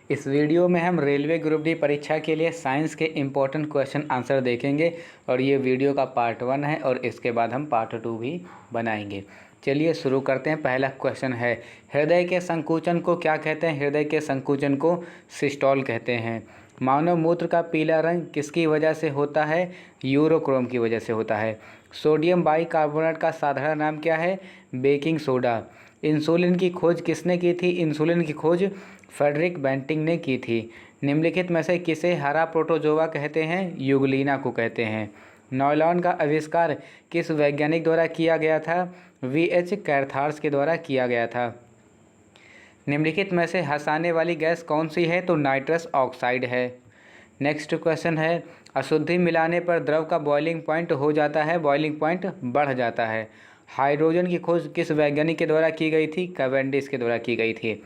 इस वीडियो में हम रेलवे ग्रुप डी परीक्षा के लिए साइंस के इम्पोर्टेंट क्वेश्चन आंसर देखेंगे और ये वीडियो का पार्ट 1 है और इसके बाद हम पार्ट 2 भी बनाएंगे। चलिए शुरू करते हैं। पहला क्वेश्चन है, हृदय के संकुचन को क्या कहते हैं? हृदय के संकुचन को सिस्टोल कहते हैं। मानव मूत्र का पीला रंग किसकी वजह से होता है? यूरोक्रोम की वजह से होता है। सोडियम बाइकार्बोनेट का साधारण नाम क्या है? Baking soda. इंसुलिन की खोज किसने की थी? इंसुलिन की खोज फ्रेडरिक बेंटिंग ने की थी। निम्नलिखित में से किसे हरा प्रोटोजोआ कहते हैं? यूग्लिना को कहते हैं। नायलॉन का आविष्कार किस वैज्ञानिक द्वारा किया गया था? वीएच कैर्थार्स के द्वारा किया गया था। निम्नलिखित में से हंसाने वाली गैस कौन सी है? तो नाइट्रस ऑक्साइड है। नेक्स्ट क्वेश्चन है, अशुद्धि मिलाने पर द्रव का बॉइलिंग पॉइंट हो जाता है, बॉइलिंग पॉइंट बढ़ जाता है। हाइड्रोजन की खोज किस वैज्ञानिक के द्वारा की गई थी? कैवेंडिश के द्वारा की गई थी।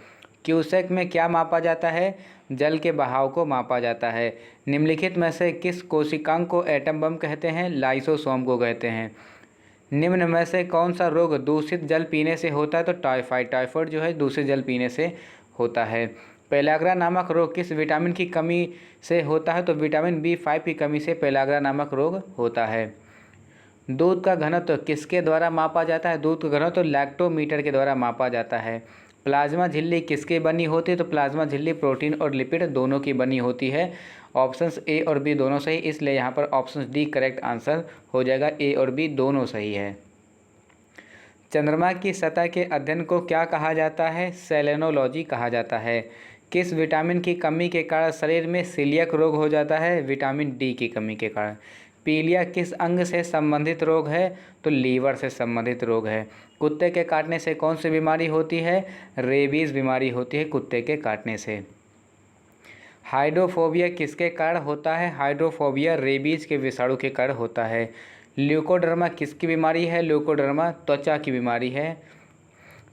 क्यूसेक में क्या मापा जाता है? जल के बहाव को मापा जाता है। निम्नलिखित में से किस कोशिकांग को एटम बम कहते हैं? लाइसोसोम को कहते हैं। निम्न में से कौन सा रोग दूषित जल पीने से होता है? तो टाइफाइड। टाइफाइड जो है दूषित जल पीने से होता है। पेलाग्रा नामक रोग किस विटामिन की कमी से होता है? तो विटामिन B5 की कमी से पेलाग्रा नामक रोग होता है। दूध का घनत्व किसके द्वारा मापा जाता है? दूध का घनत्व लैक्टोमीटर के द्वारा मापा जाता है। प्लाज्मा झिल्ली किसकी बनी होती है? तो प्लाज्मा झिल्ली प्रोटीन और लिपिड दोनों की बनी होती है। ऑप्शंस ए और बी दोनों सही, इसलिए यहाँ पर ऑप्शन डी करेक्ट आंसर हो जाएगा। ए और बी दोनों सही है। चंद्रमा की सतह के अध्ययन को क्या कहा जाता है? सेलेनोलॉजी कहा जाता है। किस विटामिन की कमी के कारण शरीर में सीलियक रोग हो जाता है? विटामिन डी की कमी के कारण। पीलिया किस अंग से संबंधित रोग है? तो लीवर से संबंधित रोग है। कुत्ते के काटने से कौन सी बीमारी होती है? रेबीज बीमारी होती है कुत्ते के काटने से। हाइड्रोफोबिया किसके कारण होता है? हाइड्रोफोबिया रेबीज के विषाणु के कारण होता है। ल्यूकोडर्मा किसकी बीमारी है? ल्यूकोडर्मा त्वचा की बीमारी है।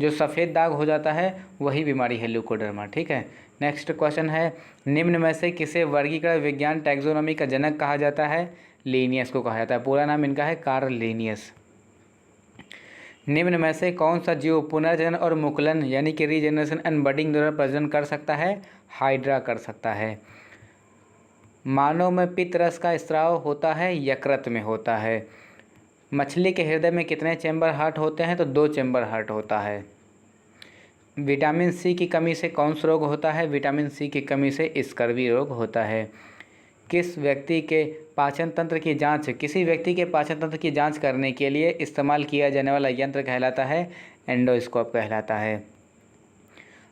जो सफ़ेद दाग हो जाता है वही बीमारी है ल्यूकोडर्मा। ठीक है। नेक्स्ट क्वेश्चन है, निम्न में से किसे वर्गीकरण विज्ञान टैक्सोनॉमी का जनक कहा जाता है? लीनियस को कहा जाता है। पूरा नाम इनका है कार्ल लीनियस। निम्न में से कौन सा जीव पुनर्जनन और मुकुलन यानी कि रीजनरेशन एंड बडिंग द्वारा प्रजनन कर सकता है? हाइड्रा कर सकता है। मानव में पित्त रस का स्राव होता है, यकृत में होता है। मछली के हृदय में कितने चैम्बर हार्ट होते हैं? तो 2 चैम्बर हार्ट होता है। विटामिन सी की कमी से कौन सा रोग होता है? विटामिन सी की कमी से स्कर्वी रोग होता है। किसी व्यक्ति के पाचन तंत्र की जांच करने के लिए इस्तेमाल किया जाने वाला यंत्र कहलाता है? एंडोस्कोप कहलाता है।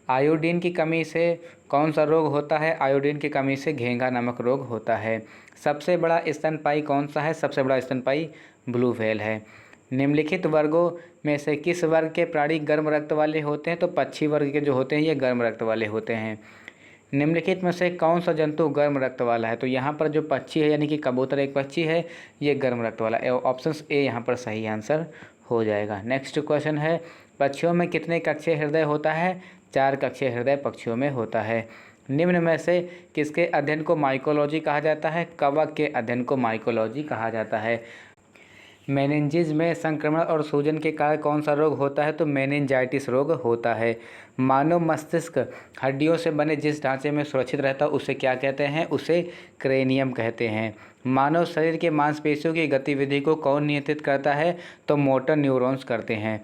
आयोडीन की कमी से कौन सा रोग होता है? आयोडीन की कमी से घेंघा नामक रोग होता है। सबसे बड़ा स्तनपायी कौन सा है? सबसे बड़ा स्तनपायी ब्लू व्हेल है। निम्नलिखित वर्गों में से किस वर्ग के प्राणी गर्म रक्त वाले होते हैं? तो पक्षी वर्ग के जो होते हैं ये गर्म रक्त वाले होते हैं। निम्नलिखित में से कौन सा जंतु गर्म रक्त वाला है? तो यहाँ पर जो पक्षी है यानी कि कबूतर एक पक्षी है, ये गर्म रक्त वाला है। ऑप्शन ए यहाँ पर सही आंसर हो जाएगा। नेक्स्ट क्वेश्चन है, पक्षियों में कितने कक्षीय हृदय होता है? 4 कक्षीय हृदय पक्षियों में होता है। निम्न में से किसके अध्ययन को माइकोलॉजी कहा जाता है? कवक के अध्ययन को माइकोलॉजी कहा जाता है। मेनिंजेस में संक्रमण और सूजन के कारण कौन सा रोग होता है? तो मेनिंजाइटिस रोग होता है। मानव मस्तिष्क हड्डियों से बने जिस ढांचे में सुरक्षित रहता है उसे क्या कहते हैं? उसे क्रेनियम कहते हैं। मानव शरीर के मांसपेशियों की गतिविधि को कौन नियंत्रित करता है? तो मोटर न्यूरॉन्स करते हैं।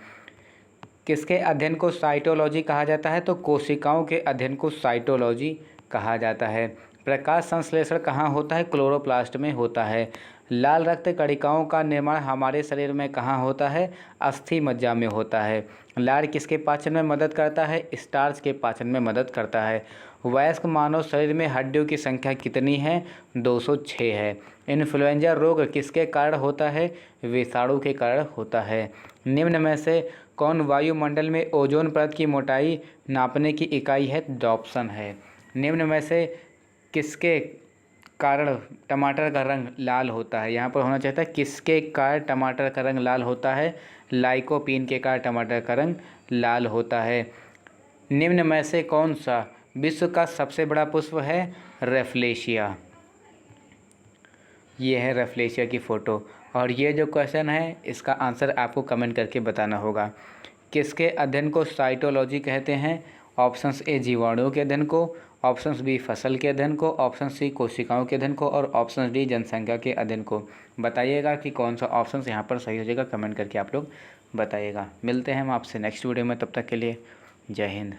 किसके अध्ययन को साइटोलॉजी कहा जाता है? तो कोशिकाओं के अध्ययन को साइटोलॉजी कहा जाता है। प्रकाश संश्लेषण कहाँ होता है? क्लोरोप्लास्ट में होता है। लाल रक्त कणिकाओं का निर्माण हमारे शरीर में कहाँ होता है? अस्थि मज्जा में होता है। लार किसके पाचन में मदद करता है? स्टार्च के पाचन में मदद करता है। वयस्क मानव शरीर में हड्डियों की संख्या कितनी है? 206 है। इन्फ्लुएंजा रोग किसके कारण होता है? विषाणु के कारण होता है। निम्न में से कौन वायुमंडल में ओजोन परत की मोटाई नापने की इकाई है? डॉप्सन है। निम्न में से किसके कारण टमाटर का रंग लाल होता है? यहाँ पर होना चाहता है किसके कारण टमाटर का रंग लाल होता है? लाइकोपीन के कारण टमाटर का रंग लाल होता है। निम्न में से कौन सा विश्व का सबसे बड़ा पुष्प है? रेफ्लेशिया। ये है रेफ्लेशिया की फ़ोटो। और ये जो क्वेश्चन है इसका आंसर आपको कमेंट करके बताना होगा। किसके अध्ययन को साइटोलॉजी कहते हैं? ऑप्शंस ए जीवाणुओं के अध्ययन को, ऑप्शंस बी फसल के अध्ययन को, ऑप्शन सी कोशिकाओं के अध्ययन को और ऑप्शन डी जनसंख्या के अध्ययन को। बताइएगा कि कौन सा ऑप्शन यहाँ पर सही हो जाएगा, कमेंट करके आप लोग बताइएगा। मिलते हैं हम आपसे नेक्स्ट वीडियो में, तब तक के लिए जय हिंद।